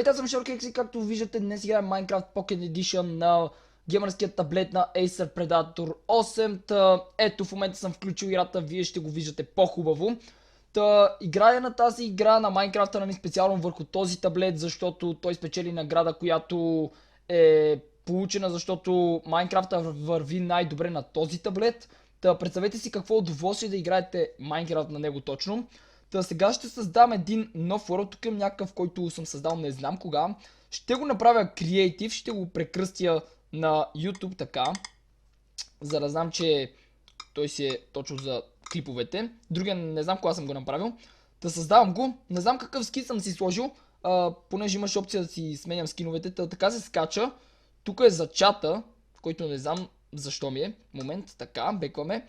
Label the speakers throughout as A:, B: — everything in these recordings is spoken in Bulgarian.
A: Здравейте, аз съм Шоркекс и както виждате днес играем Minecraft Pocket Edition на геймърският таблет на Acer Predator 8. Ето в момента съм включил играта, вие ще го виждате по-хубаво. Играя на тази игра на Minecraft специално върху този таблет, защото той спечели награда, която е получена, защото Minecraft върви най-добре на този таблет. Представете си какво удоволствие да играете Minecraft на него точно. Сега ще създам един нов world. Тук имам някакъв, който съм създал не знам кога. Ще го направя Creative, ще го прекръстя на YouTube така, за да знам, че той си е точно за клиповете. Другия не знам кога съм го направил. Създавам го. Не знам какъв скин съм си сложил, понеже имаш опция да си сменям скиновете. Така се скача. Тук е за чата, който не знам защо ми е. Момент, така, бекваме.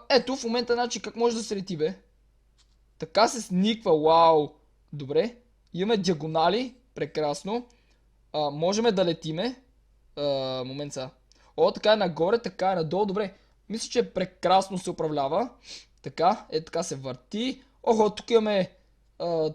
A: Ето в момента, значи, как може да се лети, бе? Така се сниква, вау! Добре, имаме диагонали, прекрасно. Можем да летиме. Момент са. О, така е нагоре, така е надолу, добре. Мисля, че прекрасно се управлява. Така, така се върти. Охо, тук имаме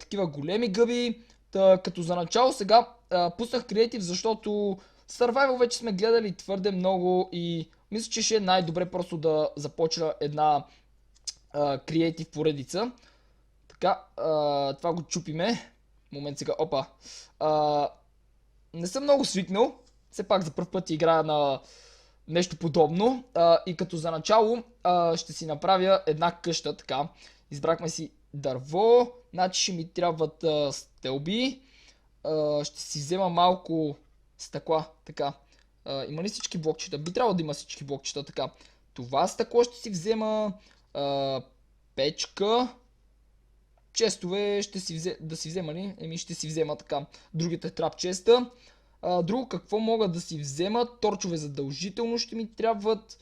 A: такива големи гъби. Като за начало сега пуснах Creative, защото Survival вече сме гледали твърде много и мисля, че ще е най-добре просто да започна една Creative поредица. Така, това го чупиме. Момент сега, опа. Не съм много свикнал. Все пак за пръв път играя на нещо подобно. И като за начало ще си направя една къща, така. Избрахме си дърво. Значи ще ми трябват стълби. Ще си взема малко стъкла, така. Има ли всички блокчета? Би трябвало да има всички блокчета, така. Това стъкло ще си взема. Печка. Честове ще си взема ли? Еми ще си взема така другите трап честа. Друго какво мога да си взема? Торчове задължително ще ми трябват.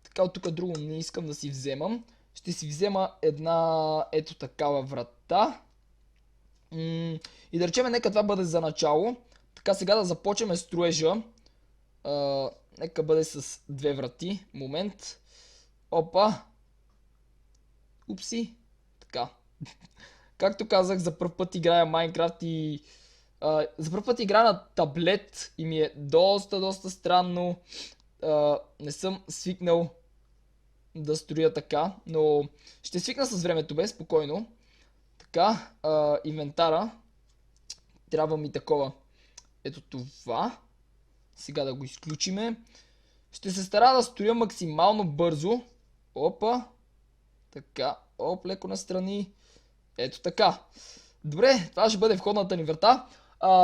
A: Така от тук друго не искам да си вземам. Ще си взема една ето такава врата. И да речем, нека това бъде за начало. Така сега да започнем строежа. Нека бъде с две врати. Момент. Опа. Упси. Така. Както казах, за първ път играя Minecraft и за първ път играя на таблет и ми е доста странно. Не съм свикнал да строя така, но ще свикна с времето, бе, спокойно. Така, инвентара. Трябва ми такова. Ето това. Сега да го изключиме. Ще се стара да строя максимално бързо. Опа. Така, леко настрани. Ето така. Добре, това ще бъде входната ни врата.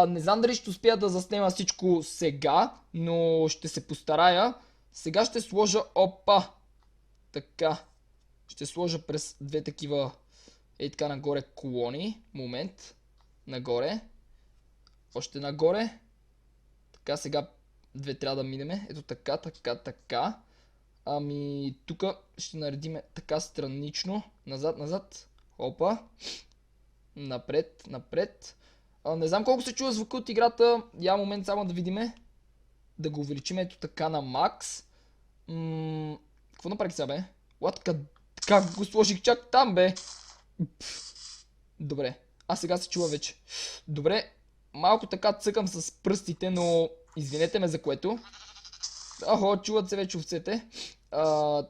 A: Не знам дали ще успея да заснема всичко сега, но ще се постарая. Сега ще сложа, опа. Така. Ще сложа през две такива, така нагоре колони. Момент. Нагоре. Още нагоре. Така, сега две трябва да минеме. Ето така, така. Тук ще наредиме така странично. Назад. Опа. Напред. Не знам колко се чува звука от играта. Я момент само да видиме. Да го увеличим ето така на макс. Какво направих сега, бе? Как го сложих чак там, бе? Добре. Сега се чува вече. Добре. Малко така цъкам с пръстите, но извинете ме за което. Охо, чуват се вече овцете.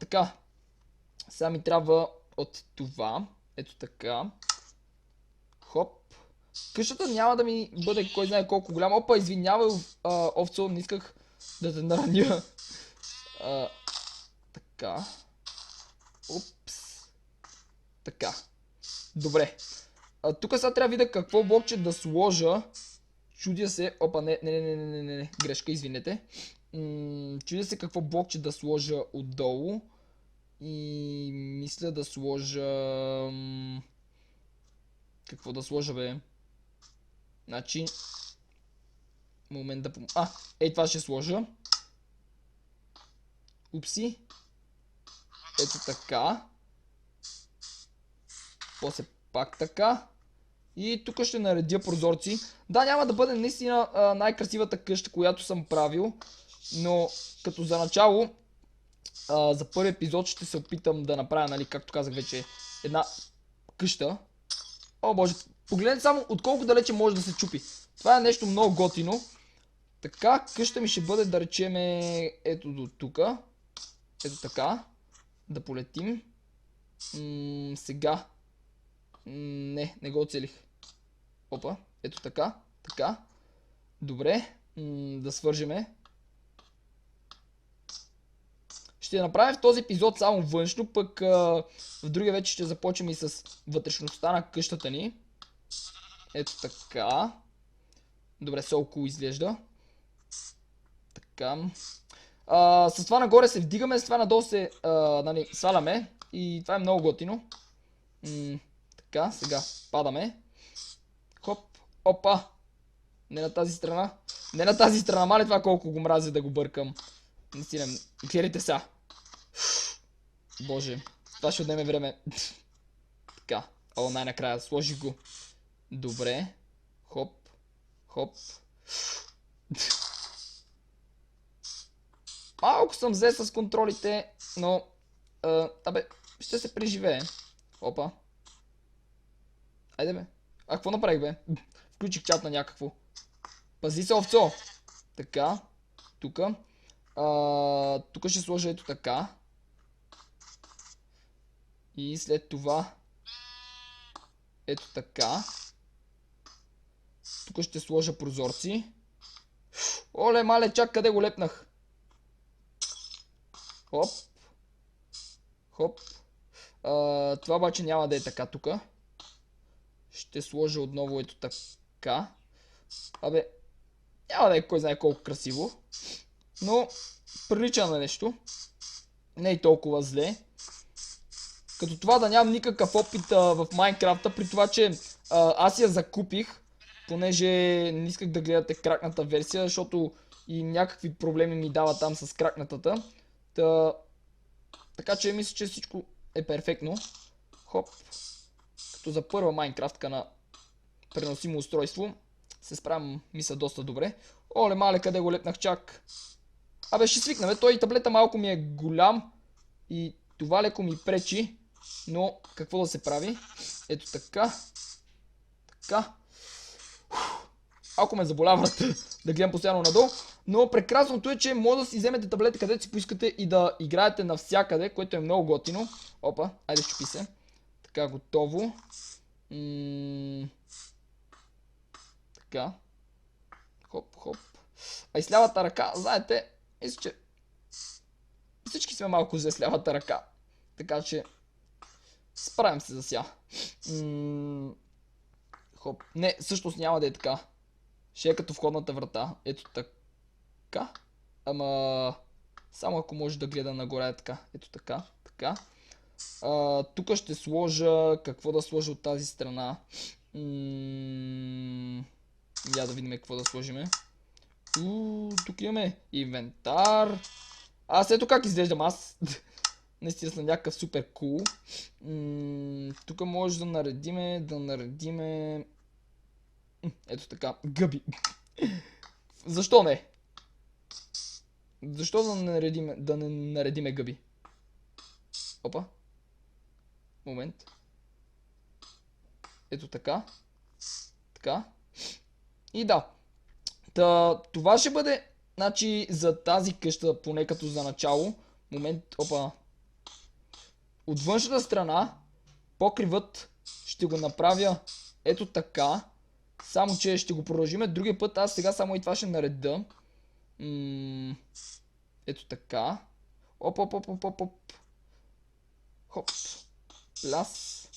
A: Така. Сега ми трябва от това. Ето така. Хоп. Къщата няма да ми бъде кой знае колко голяма. Опа, извинявай, овцо, не исках да те нараня. Така. Упс. Така. Добре. Тук сега трябва да видя какво блокче да сложа. Чудя се. Опа, не. Грешка, извинете. Чудя се какво блокче да сложа отдолу. И мисля да сложа... Какво да сложа, бе? Значи... Момент да... това ще сложа. Упси. Ето така. После пак така. И тук ще наредя прозорци. Да, няма да бъде наистина най-красивата къща, която съм правил. Но като за начало, за първи епизод ще се опитам да направя, нали, както казах вече, една къща. О, боже, Погледнете само от колко далече може да се чупи. Това е нещо много готино. Така, къща ми ще бъде, да речеме, ето до тука. Ето така. Да полетим. Сега. Не го оцелих. Опа, ето така. Така. Добре. Да свържеме. Ще направим в този епизод само външно, пък в другия вече ще започнем и с вътрешността на къщата ни. Ето така. Добре, солко изглежда. Така. С това нагоре се вдигаме, с това надолу се сваляме. И това е много готино. Така, сега падаме. Хоп, опа. Не на тази страна. Не на тази страна, мали това колко го мразя да го бъркам. Наистина, гледайте са. Боже, това ще отнеме време. Така, най-накрая сложих го. Добре. Хоп, хоп. Малко съм взе с контролите, но ще се преживее. Опа. Айде бе. Какво направих бе? Включих чат на някакво. Пази се, овцо. Така. Тука. Тук ще сложа ето така. И след това ето така. Тук ще сложа прозорци. Оле, мале, чак къде го лепнах. Хоп. Хоп. Това обаче няма да е така тук. Ще сложа отново ето така. Няма да е кой знае колко красиво. Но прилича на нещо. Не е толкова зле. Като това да нямам никакъв опит в Майнкрафта, при това, че аз я закупих, понеже не исках да гледате кракната версия, защото и някакви проблеми ми дава там с кракнатата. Така че мисля, че всичко е перфектно. Хоп. Като за първа Майнкрафтка на преносимо устройство се справям, мисля, доста добре. Оле, мале, къде го лепнах чак. Ще свикна, бе. Той таблета малко ми е голям и това леко ми пречи. Но какво да се прави? Ето така. Така. Малко ме заболява да гледам постоянно надолу. Но прекрасното е, че може да си вземете таблета където си поискате и да играете навсякъде, което е много готино. Опа, айде щупи се. Така, готово. Така. Хоп, хоп. И с лявата ръка, знаете, мисля, че всички сме малко взе с лявата ръка. Така че справям се за сега. Хоп. Не, всъщност няма да е така. Ще е като входната врата. Ето така. Само ако може да гледа нагоре е така. Ето така. Така. Тук ще сложа... Какво да сложа от тази страна? Я да видим какво да сложиме. Тук имаме инвентар. Ето как изглеждам аз. Наистина съм някакъв супер кул. Тук може да наредиме... Ето така, гъби. Защо не? Защо да не наредиме гъби? Опа. Момент. Ето така. Така. И да. Това ще бъде, значи, за тази къща, поне като за начало. Момент, опа. От външната страна, покривът ще го направя ето така. Само че ще го продължиме другия път. Аз сега само и това ще нареда. Ето така. Оп, оп, оп, оп, оп, оп. Хоп. Ляс.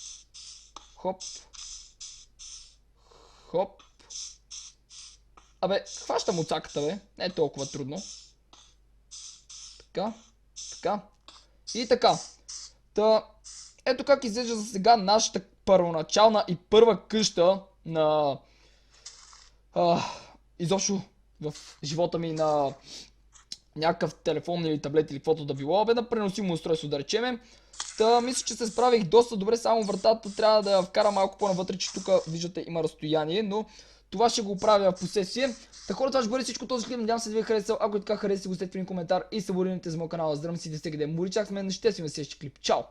A: Хоп. Хоп. Хващам оцаката, бе. Не е толкова трудно. Така. Така. И така. Ето как изглежда за сега нашата първоначална и първа къща на... изобщо в живота ми на някакъв телефон или таблет или каквото да било, на преносимо устройство да речеме. Мисля, че се справих доста добре, само вратата трябва да я вкара малко по-навътре, че тук виждате има разстояние, но това ще го правя в последствие. Така, това ще бъде всичко този клип, надявам се да ви е харесал, ако е така харесайте го след един коментар и се абонирайте за моят канал, здравейте си, да сте къде моричак с мен, ще си на следващия клип. Чао!